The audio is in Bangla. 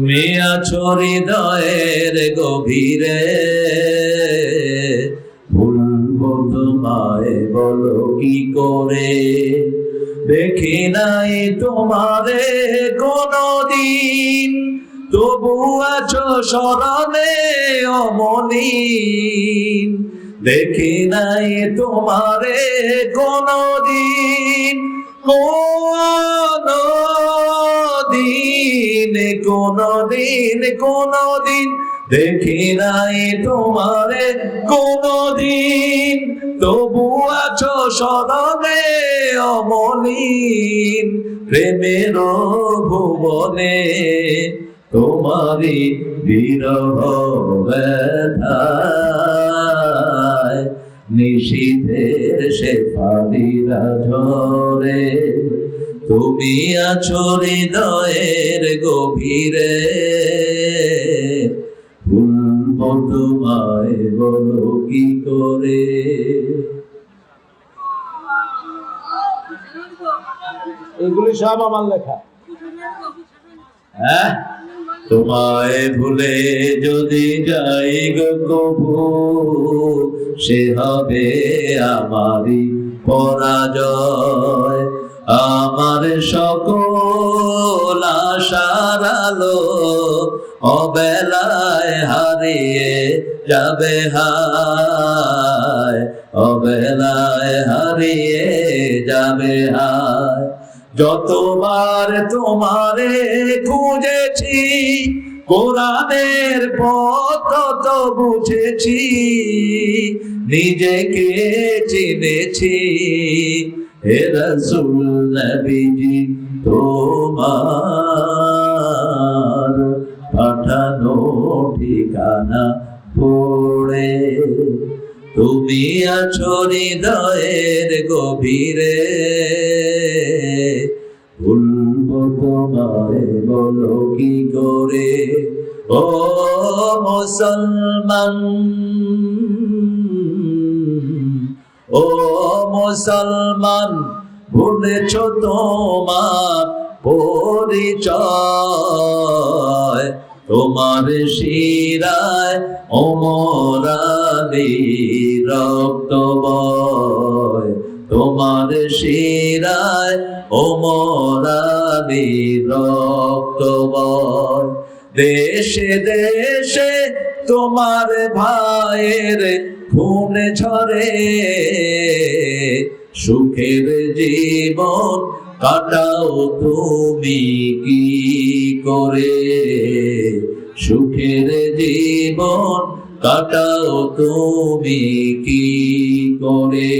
তুমি আছো হৃদয়ের গভীরে, ভুলবো তোমায় বলো কি করে। দেখি নাই তোমারে কোনদিন, তবু আছো স্মরণে অমলিন। দেখি নাই তোমারে কোনদিন, কোনদিন দেখি নাই তোমারে কোনদিন, তবু আছো স্মরণে অমলিন। প্রেমের ভুবনে তোমারি বিরহ ব্যথায়, নিশীথের সে ফাদিরা ঝরে। তুমি আছো হৃদয়ের গভীরে, ভুলবো তোমায় বলো কি করে। এগুলি সব আমার লেখা। হ্যাঁ, তোমায় ভুলে যদি যাই গো কভু, সে হবে আমারই পরাজয়। আমার সকল আশার আলো অবেলায় হারিয়ে যাবে হায়, অবেলায় হারিয়ে যাবে হায়। যতবার তোমারে খুঁজেছি, কোরআনের পথ তত বুঝেছি, নিজেকে চিনেছি। হে রাসূল নবীজি তোমার পাঠানো ঠিকানা পড়ে, তুমি আছো হৃদয়ের গভীরে, ভুলবো তোমায় বলো কি করে। ও মুসলমান, ও মুসলমান, ভুলেছো তোমার পরিচয়। তোমার শিরায় ওমর আলীর রক্ত বয়, তোমার শিরায় ওমর আলীর রক্ত বয়। দেশে দেশে তোমার ভাইয়ের খুন ঝরে, সুখের জীবন কাটাও তুমি কি করে। সুখের জীবন কাটাও তুমি কি করে।